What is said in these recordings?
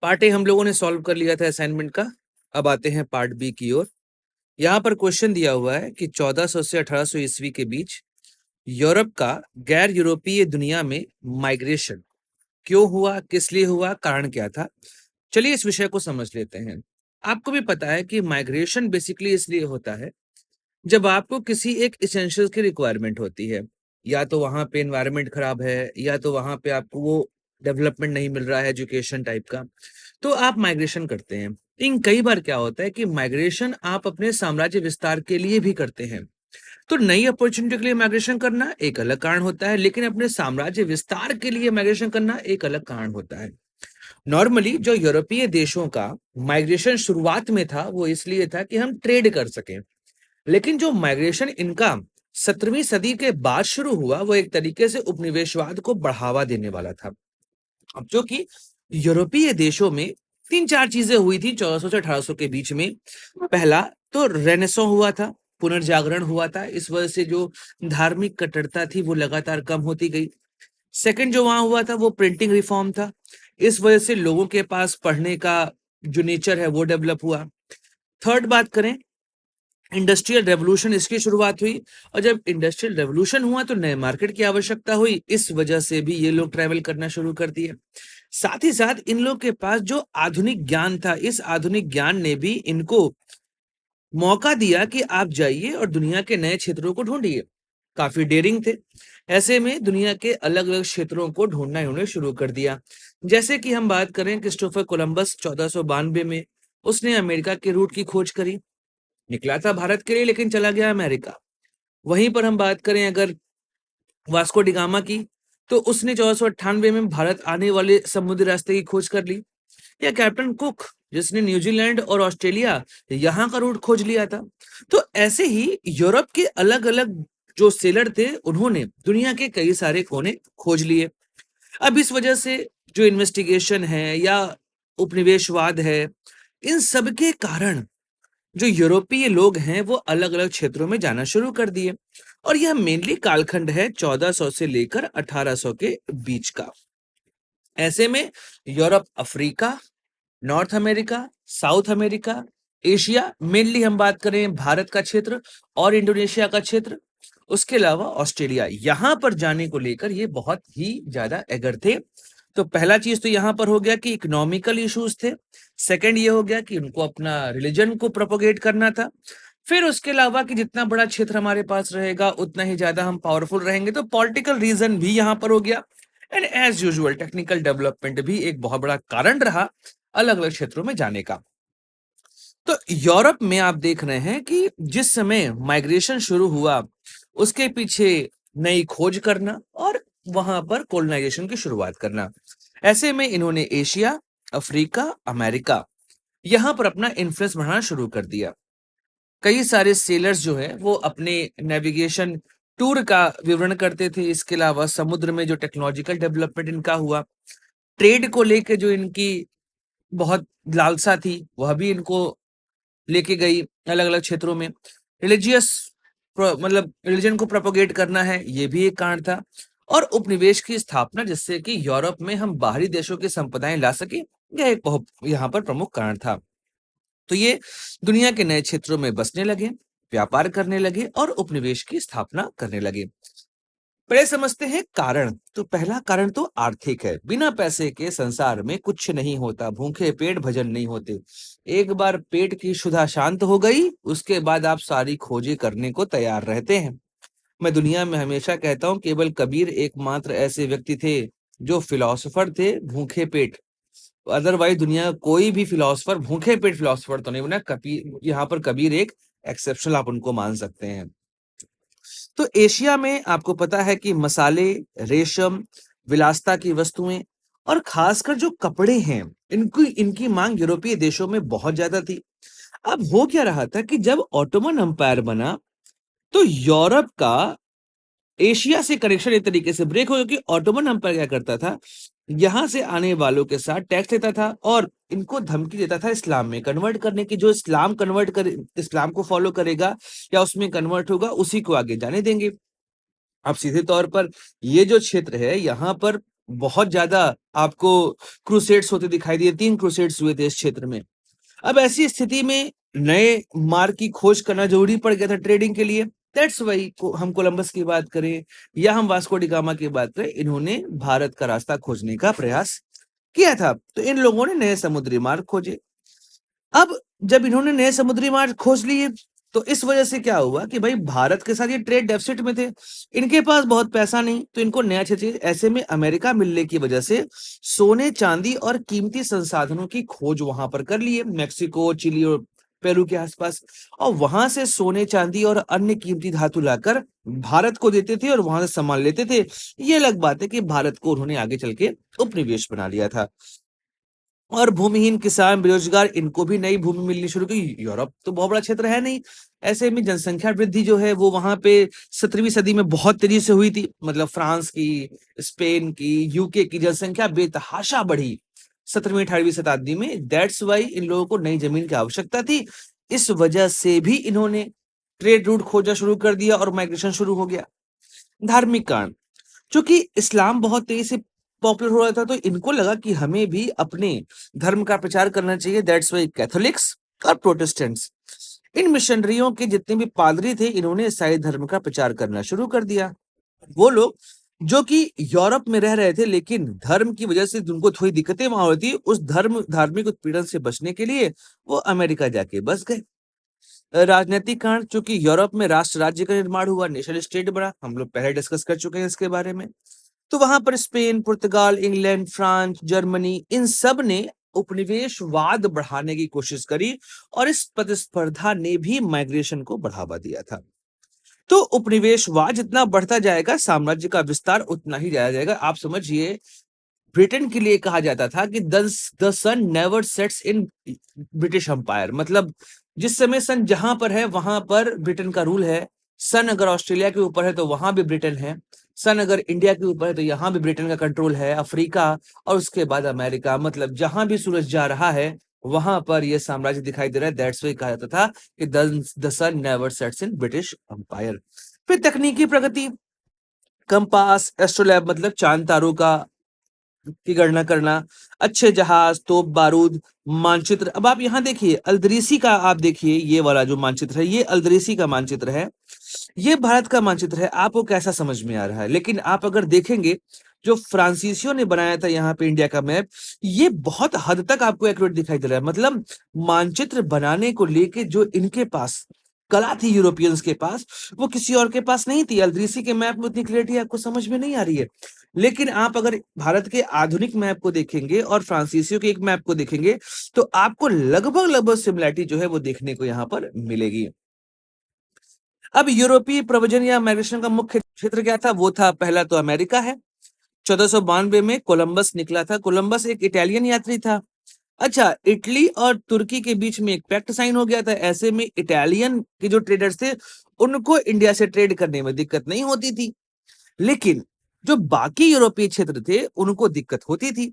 Part A हम लोगों ने सॉल्व कर लिया था असाइनमेंट का। अब आते हैं पार्ट बी की ओर। यहाँ पर क्वेश्चन दिया हुआ है कि 1400 से 1800 ईस्वी के बीच यूरोप का गैर यूरोपीय दुनिया में माइग्रेशन क्यों हुआ, किस लिए हुआ, कारण क्या था। चलिए इस विषय को समझ लेते हैं। आपको भी पता है कि माइग्रेशन बेसिकली इसलिए होता है जब आपको किसी एक इसेंशियल की रिक्वायरमेंट होती है, या तो वहां पे एनवायरनमेंट खराब है, या तो वहां पे आपको वो डेवलपमेंट नहीं मिल रहा है एजुकेशन टाइप का, तो आप माइग्रेशन करते हैं। लेकिन कई बार क्या होता है कि माइग्रेशन आप अपने साम्राज्य विस्तार के लिए भी करते हैं। तो नई अपॉर्चुनिटी के लिए माइग्रेशन करना एक अलग कारण होता है, लेकिन अपने साम्राज्य विस्तार के लिए माइग्रेशन करना एक अलग कारण होता है। नॉर्मली जो यूरोपीय देशों का माइग्रेशन शुरुआत में था वो इसलिए था कि हम ट्रेड कर सकें, लेकिन जो माइग्रेशन इनका 17वीं सदी के बाद शुरू हुआ वो एक तरीके से उपनिवेशवाद को बढ़ावा देने वाला था। अब जो कि यूरोपीय देशों में तीन चार चीजें हुई थी 1400 से 1800 के बीच में। पहला तो रेनेसॉ हुआ था, पुनर्जागरण हुआ था। इस वजह से जो धार्मिक कट्टरता थी वो लगातार कम होती गई। सेकंड जो वहां हुआ था वो प्रिंटिंग रिफॉर्म था। इस वजह से लोगों के पास पढ़ने का जो नेचर है वो डेवलप हुआ। थर्ड बात करें, इंडस्ट्रियल रेवोल्यूशन, इसकी शुरुआत हुई। और जब इंडस्ट्रियल रेवोल्यूशन हुआ तो नए मार्केट की आवश्यकता हुई, इस वजह से भी ये लोग ट्रैवल करना शुरू कर दिए। साथ ही साथ इन लोग के पास जो आधुनिक ज्ञान था, इस आधुनिक ज्ञान ने भी इनको मौका दिया कि आप जाइए और दुनिया के नए क्षेत्रों को ढूंढिए। काफी डेयरिंग थे। ऐसे में दुनिया के अलग अलग क्षेत्रों को ढूंढना इन्होंने शुरू कर दिया। जैसे कि हम बात करें, क्रिस्टोफर कोलंबस 1492 में उसने अमेरिका के रूट की खोज करी। निकला था भारत के लिए लेकिन चला गया अमेरिका। वहीं पर हम बात करें अगर वास्को डिगामा की, तो उसने 1498 में भारत आने वाले समुद्री रास्ते की खोज कर ली। या कैप्टन कुक, जिसने न्यूजीलैंड और ऑस्ट्रेलिया यहाँ का रूट खोज लिया था। तो ऐसे ही यूरोप के अलग अलग जो सेलर थे उन्होंने दुनिया के कई सारे कोने खोज लिए। अब इस वजह से जो इन्वेस्टिगेशन है या उपनिवेशवाद है, इन सब के कारण जो यूरोपीय लोग हैं वो अलग अलग क्षेत्रों में जाना शुरू कर दिए। और यह मेनली कालखंड है 1400 से लेकर 1800 के बीच का। ऐसे में Europe, Africa, north America, south America, Asia, mainly हम बात करें भारत का क्षेत्र और इंडोनेशिया का क्षेत्र, उसके अलावा ऑस्ट्रेलिया, यहां पर जाने को लेकर ये बहुत ही ज्यादा एगर थे। तो पहला चीज तो यहां पर हो गया कि इकोनॉमिकल इश्यूज थे। सेकंड ये हो गया कि उनको अपना रिलीजन को प्रोपोगेट करना था। फिर उसके अलावा कि जितना बड़ा क्षेत्र हमारे पास रहेगा उतना ही ज्यादा हम पावरफुल रहेंगे, तो पॉलिटिकल रीजन भी यहां पर हो गया। And as usual technical development भी एक बहुत बड़ा कारण रहा अलग अलग क्षेत्रों में जाने का। तो यूरोप में आप देख रहे हैं कि जिस समय माइग्रेशन शुरू हुआ उसके पीछे नई खोज करना और वहां पर कोलोनाइजेशन की शुरुआत करना। ऐसे में इन्होंने एशिया, अफ्रीका, अमेरिका, यहां पर अपना इन्फ्लुएंस बढ़ाना शुरू कर दिया। कई सारे सेलर्स जो है वो अपने नेविगेशन टूर का विवरण करते थे। इसके अलावा समुद्र में जो टेक्नोलॉजिकल डेवलपमेंट इनका हुआ, ट्रेड को लेके जो इनकी बहुत लालसा थी वह भी इनको लेके गई अलग अलग क्षेत्रों में। रिलीजियस मतलब रिलीजन को प्रोपोगेट करना है, ये भी एक कारण था। और उपनिवेश की स्थापना, जिससे कि यूरोप में हम बाहरी देशों की संपदाएं ला सके, यह एक बहुत यहाँ पर प्रमुख कारण था। तो ये दुनिया के नए क्षेत्रों में बसने लगे, व्यापार करने लगे और उपनिवेश की स्थापना करने लगे। पहले समझते हैं कारण। तो पहला कारण तो आर्थिक है। बिना पैसे के संसार में कुछ नहीं होता, भूखे पेट भजन नहीं होते। एक बार पेट की क्षुधा शांत हो गई, उसके बाद आप सारी खोजें करने को तैयार रहते हैं। मैं दुनिया में हमेशा कहता हूं केवल कबीर एकमात्र ऐसे व्यक्ति थे जो फिलोसोफर थे भूखे पेट। अदरवाइज दुनिया का कोई भी फिलोसोफर भूखे पेट फिलोसोफर तो नहीं बना। कबीर, यहाँ पर कबीर एक एक्सेप्शनल आप उनको मान सकते हैं। तो एशिया में आपको पता है कि मसाले, रेशम, विलासिता की वस्तुएं और खासकर जो कपड़े हैं, इनकी इनकी मांग यूरोपीय देशों में बहुत ज्यादा थी। अब हो क्या रहा था कि जब ऑटोमन एम्पायर बना तो यूरोप का एशिया से कनेक्शन एक तरीके से ब्रेक हो गया। कि ऑटोमन एम्पायर क्या करता था, यहां से आने वालों के साथ टैक्स लेता था और इनको धमकी देता था इस्लाम में कन्वर्ट करने की। जो इस्लाम कन्वर्ट कर इस्लाम को फॉलो करेगा या उसमें कन्वर्ट होगा उसी को आगे जाने देंगे। अब सीधे तौर पर ये जो क्षेत्र है यहाँ पर बहुत ज्यादा आपको क्रूसेड्स होते दिखाई दिए, 3 क्रूसेड्स हुए थे इस क्षेत्र में। अब ऐसी स्थिति में नए मार्ग की खोज करना जरूरी पड़ गया था ट्रेडिंग के लिए। दैट्स वाई हम कोलंबस की बात करें या हम वास्को डी गामा की बात करें, इन्होंने भारत का रास्ता खोजने का प्रयास किया था। तो इन लोगों ने नए समुद्री मार्ग खोजे। अब जब इन्होंने नए समुद्री मार्ग खोज लिए तो इस वजह से क्या हुआ कि भाई भारत के साथ ये ट्रेड डेफिसिट में थे, इनके पास बहुत पैसा नहीं, तो इनको नया चाहिए। ऐसे में अमेरिका मिलने की वजह से सोने चांदी और कीमती संसाधनों की खोज वहां पर कर लिए, मैक्सिको, चिली और पेरू के आसपास। और वहां से सोने चांदी और अन्य कीमती धातु लाकर भारत को देते थे और वहां से सामान लेते थे। ये अलग बात है कि भारत को उन्होंने आगे चल के उपनिवेश बना लिया था। और भूमिहीन किसान, बेरोजगार, इनको भी नई भूमि मिलनी शुरू की। यूरोप तो बहुत बड़ा क्षेत्र है नहीं, ऐसे में जनसंख्या वृद्धि जो है वो वहां पे 17वीं सदी में बहुत तेजी से हुई थी। मतलब फ्रांस की, स्पेन की, यूके की जनसंख्या बेतहाशा बढ़ी 17वीं 18वीं शताब्दी में। दैट्स वाई इन लोगों को नई जमीन की आवश्यकता थी। इस वजह से भी इन्होंने ट्रेड रूट खोजना शुरू कर दिया और माइग्रेशन शुरू हो गया। धार्मिक कारण, क्योंकि इस्लाम बहुत तेजी से पॉपुलर हो रहा था, तो इनको लगा कि हमें भी अपने धर्म का प्रचार करना चाहिए। दैट्स वाई कैथोलिक्स और प्रोटेस्टेंट्स, इन मिशनरियों के जितने भी पादरी थे, इन्होंने ईसाई धर्म का प्रचार करना शुरू कर दिया। वो लोग जो कि यूरोप में रह रहे थे लेकिन धर्म की वजह से उनको थोड़ी दिक्कतें वहां होती, उस धार्मिक उत्पीड़न से बचने के लिए वो अमेरिका जाके बस गए। राजनीतिक कारण, चूंकि यूरोप में राष्ट्र राज्य का निर्माण हुआ, नेशनल स्टेट बना, हम लोग पहले डिस्कस कर चुके हैं इसके बारे में। तो वहां पर स्पेन, पुर्तगाल, इंग्लैंड, फ्रांस, जर्मनी, इन सब ने उपनिवेशवाद बढ़ाने की कोशिश करी और इस प्रतिस्पर्धा ने भी माइग्रेशन को बढ़ावा दिया था। तो उपनिवेशवाद जितना बढ़ता जाएगा, साम्राज्य का विस्तार उतना ही जाया जाएगा। आप समझिए, ब्रिटेन के लिए कहा जाता था कि the sun never sets in British empire. मतलब जिस समय सन जहां पर है वहां पर ब्रिटेन का रूल है। सन अगर ऑस्ट्रेलिया के ऊपर है तो वहां भी ब्रिटेन है। सन अगर इंडिया के ऊपर है तो यहाँ भी ब्रिटेन का कंट्रोल है। अफ्रीका और उसके बाद अमेरिका, मतलब जहां भी सूरज जा रहा है वहां पर यह साम्राज्य दिखाई दे रहा है। दैट्स वाई कहा जाता था कि the sun never sets in British empire. फिर तकनीकी प्रगति, कंपास, एस्ट्रोलैब मतलब चांद तारों की गणना करना, अच्छे जहाज, तोप बारूद, मानचित्र। अब आप यहाँ देखिए अल्दरीसी का, आप देखिए ये वाला जो मानचित्र है, ये अल्दरीसी का मानचित्र है, ये भारत का मानचित्र है। आपको कैसा समझ में आ रहा है? लेकिन आप अगर देखेंगे जो फ्रांसीसियों ने बनाया था यहाँ पे इंडिया का मैप, ये बहुत हद तक आपको एक्यूरेट दिखाई दे रहा है। मतलब मानचित्र बनाने को लेके जो इनके पास कला थी यूरोपियंस के पास, वो किसी और के पास नहीं थी। अल्दरीसी के मैप में उतनी क्लियरिटी आपको समझ में नहीं आ रही है। लेकिन आप अगर भारत के आधुनिक मैप को देखेंगे और फ्रांसीसियों के एक मैप को देखेंगे तो आपको लगभग लगभग सिमिलरिटी जो है वो देखने को यहाँ पर मिलेगी। अब यूरोपीय प्रवचन या माइग्रेशन का मुख्य क्षेत्र क्या था? वो था, पहला तो अमेरिका है। 1492 में कोलंबस निकला था। कोलंबस एक इटालियन यात्री था। अच्छा, इटली और तुर्की के बीच में एक पैक्ट साइन हो गया था। ऐसे में इटालियन के जो ट्रेडर्स थे उनको इंडिया से ट्रेड करने में दिक्कत नहीं होती थी, लेकिन जो बाकी यूरोपीय क्षेत्र थे उनको दिक्कत होती थी।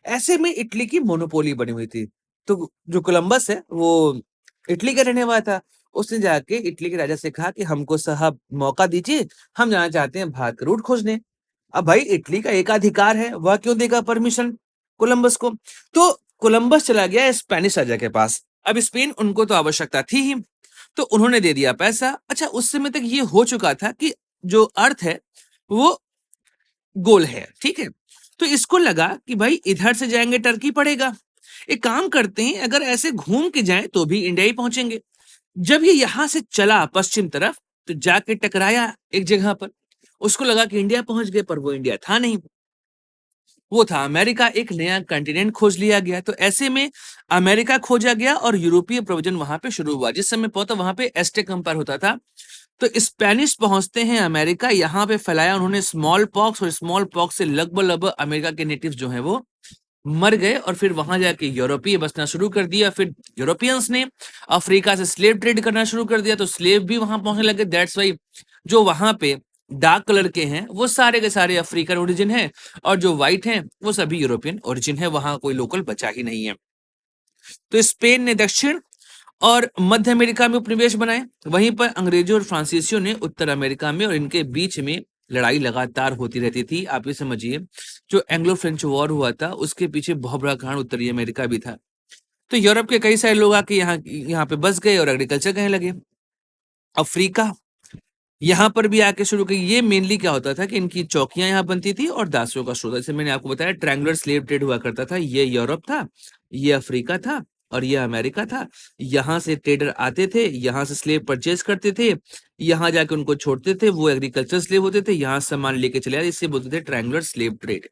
ऐसे में इटली की मोनोपोली बनी हुई थी। तो जो कोलंबस है वो इटली का रहने वाला था। उसने जाके इटली के राजा से कहा कि हमको साहब मौका दीजिए, हम जाना चाहते हैं भारत का रूट खोजने। अब भाई इटली का एकाधिकार है, वह क्यों देगा परमिशन कोलंबस को? तो कोलंबस चला गया स्पेनिश राजा के पास। अब स्पेन उनको तो आवश्यकता थी ही, तो उन्होंने दे दिया पैसा। अच्छा, उस समय तक ये हो चुका था कि जो अर्थ है वो गोल है, ठीक है। तो इसको लगा कि भाई इधर से जाएंगे टर्की पड़ेगा, एक काम करते हैं अगर ऐसे घूम के जाएं तो भी इंडिया ही पहुंचेंगे। जब ये यहां से चला पश्चिम तरफ तो जाके टकराया एक जगह पर, उसको लगा कि इंडिया पहुंच गए, पर वो इंडिया था नहीं, वो था अमेरिका। एक नया कंटिनेंट खोज लिया गया। तो ऐसे में अमेरिका खोजा गया और यूरोपीय प्रवचन वहां पे शुरू हुआ। जिस समय पहुंचा वहां पे एस्टेक एम्पायर होता था। तो स्पेनिश पहुंचते हैं अमेरिका, यहाँ पे फैलाया उन्होंने स्मॉल पॉक्स, और स्मॉल पॉक्स से लगभग लगभग अमेरिका के नेटिव्स जो हैं वो मर गए, और फिर वहां जाके यूरोपीय बसना शुरू कर दिया। फिर यूरोपियंस ने अफ्रीका से स्लेव ट्रेड करना शुरू कर दिया, तो स्लेव भी वहां पहुंचने लगे। दैट्स वाई जो वहां पे डार्क कलर के हैं वो सारे के सारे अफ्रीकन ओरिजिन है, और जो व्हाइट हैं वो सभी यूरोपियन ओरिजिन है। वहां कोई लोकल बचा ही नहीं है। तो स्पेन ने दक्षिण और मध्य अमेरिका में उपनिवेश बनाए। वहीं पर अंग्रेजों और फ्रांसीसियों ने उत्तर अमेरिका में और इनके बीच में लड़ाई लगातार होती रहती थी। आप ये समझिए, जो एंग्लो फ्रेंच वॉर हुआ था, उसके पीछे बहुत बड़ा कारण उत्तरी अमेरिका भी था। तो यूरोप के कई सारे लोग आके यहाँ पे बस गए और एग्रीकल्चर करने लगे। अफ्रीका यहाँ पर भी आके शुरू की। ये मेनली क्या होता था कि इनकी चौकियां यहाँ बनती थी और दासों का स्रोत, जैसे मैंने आपको बताया ट्रायंगुलर स्लेव ट्रेड हुआ करता था। ये यूरोप था, ये अफ्रीका था और ये अमेरिका था। यहाँ से ट्रेडर आते थे, यहाँ से स्लेव परचेज करते थे, यहाँ जाके उनको छोड़ते थे, वो एग्रीकल्चर स्लेव होते थे, यहाँ सामान लेके चले आते, इससे बोलते थे ट्रायंगुलर स्लेव ट्रेड।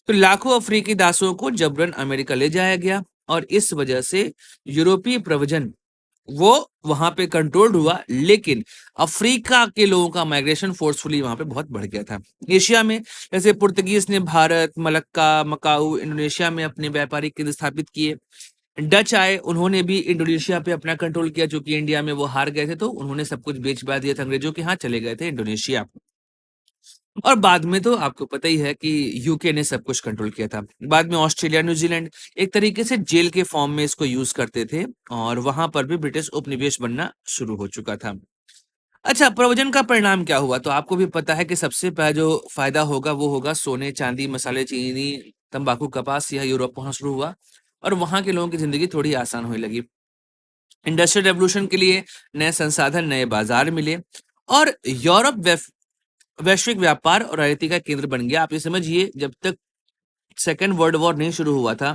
तो लाखों अफ्रीकी दासों को जबरन अमेरिका ले जाया गया और इस वजह से यूरोपीय प्रवचन वो वहां पे कंट्रोल्ड हुआ, लेकिन अफ्रीका के लोगों का माइग्रेशन फोर्सफुली वहां पे बहुत बढ़ गया था। एशिया में जैसे पुर्तगीज ने भारत, मलक्का, मकाऊ, इंडोनेशिया में अपने व्यापारिक केंद्र स्थापित किए। डच आए, उन्होंने भी इंडोनेशिया पे अपना कंट्रोल किया, जो कि इंडिया में वो हार गए थे, तो उन्होंने सब कुछ बेच बा दिया था अंग्रेजों के, यहाँ चले गए थे इंडोनेशिया। और बाद में तो आपको पता ही है कि यूके ने सब कुछ कंट्रोल किया था। बाद में ऑस्ट्रेलिया, न्यूजीलैंड एक तरीके से जेल के फॉर्म में इसको यूज करते थे और वहां पर भी ब्रिटिश उपनिवेश बनना शुरू हो चुका था। अच्छा, प्रव्रजन का परिणाम क्या हुआ? तो आपको भी पता है कि सबसे पहला जो फायदा होगा वो होगा सोने, चांदी, मसाले, चीनी, तंबाकू, कपास, यह यूरोप पहुंचना शुरू हुआ और वहां के लोगों की जिंदगी थोड़ी आसान होने लगी। इंडस्ट्रियल रेवोल्यूशन के लिए नए संसाधन, नए बाजार मिले और यूरोप वैश्विक व्यापार और राजनीति का केंद्र बन गया। आप ये समझिए, जब तक सेकेंड वर्ल्ड वॉर नहीं शुरू हुआ था,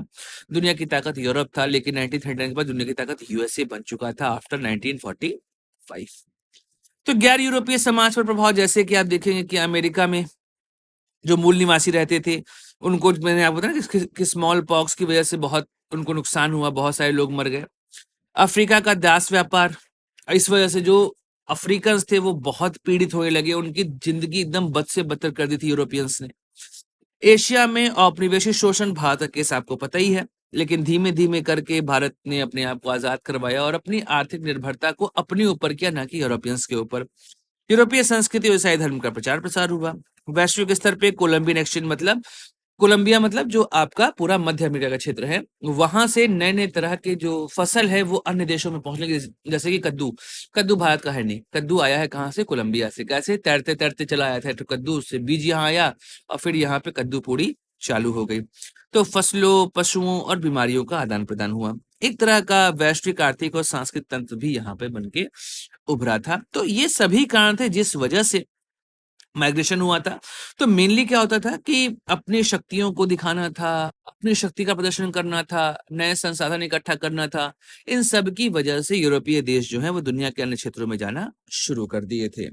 दुनिया की ताकत यूरोप था, लेकिन 1939 के बाद दुनिया की ताकत यूएसए बन चुका था आफ्टर 1945। तो गैर यूरोपीय समाज पर प्रभाव, जैसे कि आप देखेंगे कि अमेरिका में जो मूल निवासी रहते थे, उनको मैंने आपको बताया कि स्मॉल पॉक्स की वजह से बहुत उनको नुकसान हुआ, बहुत सारे लोग मर गए। अफ्रीका का दास व्यापार, इस वजह से जो अफ्रीकन थे वो बहुत पीड़ित होने लगे, उनकी जिंदगी एकदम बद से बदतर कर दी थी यूरोपियंस ने। एशिया में औपनिवेशिक शोषण, भारत का केस आपको पता ही है, लेकिन धीमे धीमे करके भारत ने अपने आप को आजाद करवाया और अपनी आर्थिक निर्भरता को अपने ऊपर किया, ना कि यूरोपियंस के ऊपर। यूरोपीय संस्कृति और ईसाई धर्म का प्रचार प्रसार हुआ। वैश्विक स्तर पे कोलंबियन एक्सचेंज, मतलब कोलंबिया मतलब जो आपका पूरा मध्य अमेरिका का क्षेत्र है, वहां से नए नए तरह के जो फसल है वो अन्य देशों में पहुंचने लगी। जैसे कि कद्दू, कद्दू भारत का है नहीं, कद्दू आया है कहाँ से? कोलंबिया से। कैसे? तैरते तैरते चला आया था, तो कद्दू से बीज यहाँ आया और फिर यहाँ पे कद्दू पूड़ी चालू हो गई। तो फसलों, पशुओं और बीमारियों का आदान प्रदान हुआ। एक तरह का वैश्विक आर्थिक और सांस्कृतिक तंत्र भी यहाँ पे बन के उभरा था। तो ये सभी कारण थे जिस वजह से माइग्रेशन हुआ था। तो मेनली क्या होता था कि अपनी शक्तियों को दिखाना था, अपनी शक्ति का प्रदर्शन करना था, नए संसाधन इकट्ठा करना था। इन सब की वजह से यूरोपीय देश जो है वो दुनिया के अन्य क्षेत्रों में जाना शुरू कर दिए थे।